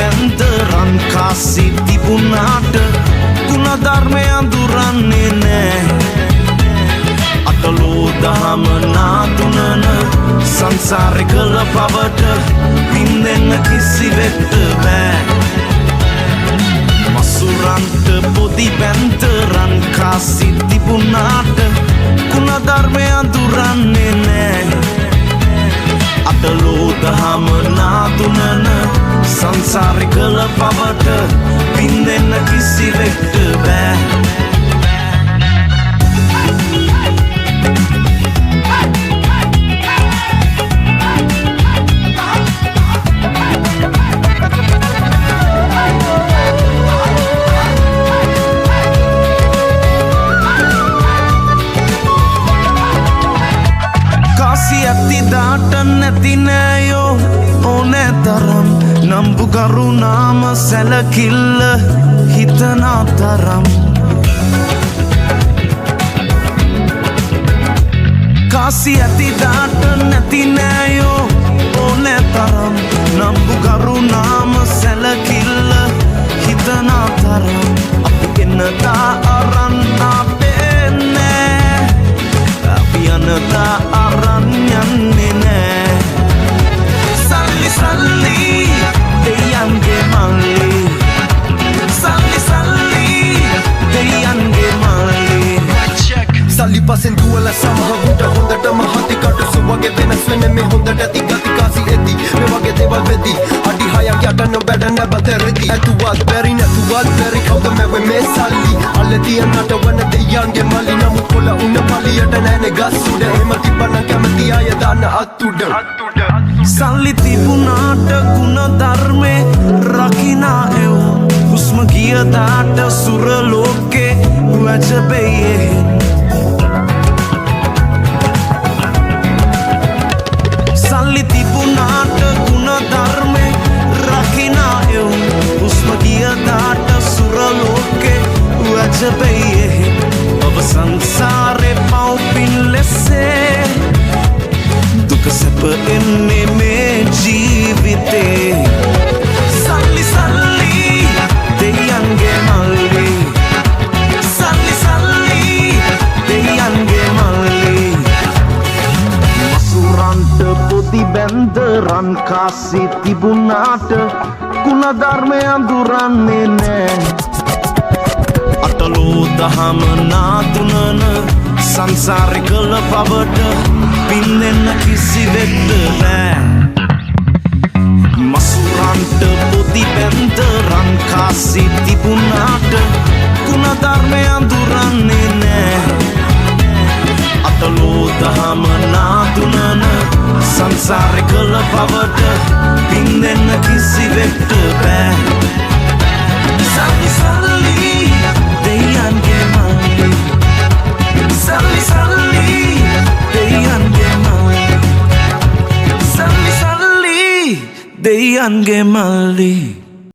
බැන්දරන් කාසි තිබුණාට ගුණධර්මය අඳුරන්නේ නෑ අටලෝ දහම නාතුනන සංසාරේ කළ පවට පින්දෙන්න කිසිවෙක්ට බෑ මසුරන්ට පොදි බැන්දරන් කාසි තිබුණාට ගුණධර්මය අඳුරන්නේ නෑ අටලෝ දහම නාතුනන සංසාරේ කළ පවට පින්දෙන්න කිසිවෙක්ට බෑ ඇතිදාට නැති නෑයෝ ඕනෑ තරම් නම්බු කරුණාම සැලකිල්ල හිතනා තරම් කාසි ඇතිදාට නැති නෑයෝ ඕනෑ තරම් නම්බු කරුණාම සැලකිල්ල හිතනා තරම් අපි එන්නතා අරන් අපේ නෑ අපි යනතා අරන් යන්නේ නෑ සල්ලි සල්ලි දෙයන්ගේ මල්ලි සල්ලි සල්ලි දෙයන්ගේ මල්ලි සල්ලි පසෙන් දුවලා සමහරුන්ට හොඳටම හතිකට සුවගේ වෙනස් වෙන්නේ මේ හොඳට ඇති ගති කාසි ඇති මේ වගේ දේවල් වෙති අඩි හයක් යට නොබැඩ නැබතරෙති ඇතුවත් බැරි නැතුවත් බැරි කවුද මැවේ මේ සල්ලි අල්ල තියන්නට වන දෙයන්ගේ මල්ලි නමුත් කොළ උන්න පලියට නෑනේ ගස් උඩ එහෙම තිබ්බනම් කැමති අය දාන්න අත් උඩ සල්ලි තිබුණාට ගුණධර්මේ රකිනා එව් හුස්ම ගියදාට සුර ලෝකේ වැජබෙයේ සල්ලි තිබුණාට ගුණධර්මේ රකිනා එව් හුස්ම ගියදාට සුර ලෝකේ වැජබෙයේ ඔබ සංසාරේ පව්පින් ලෙසේ දුක සැප එන්නේ මේ ජීවිතේ සල්ලි සල්ලි දෙයන්ගේ මල්ලි සල්ලි සල්ලි දෙයන්ගේ මල්ලි මසුරන්ට පොදි බැන්දරන් කාසි තිබුණාට ගුණධර්මය අඳුරන්නේ නෑ අටලෝ දහම නාතුනන සංසාරේ කළ පවට පින්දෙන්න කිසිවෙක්ට බෑ මසුරන්ට පොදි බැන්දරන් කාසි තිබුණාට ගුණධර්මය අඳුරන්නේ නෑ අටලෝ දහම නාතුනන සංසාරේ කළ පවට පින්දෙන්න කිසිවෙක්ට බෑ සල්ලි සල්ලි දෙයන්ගේ මල්ලි සල්ලි සල්ලි දෙයන්ගේ මල්ලි සල්ලි සල්ලි දෙයන්ගේ මල්ලි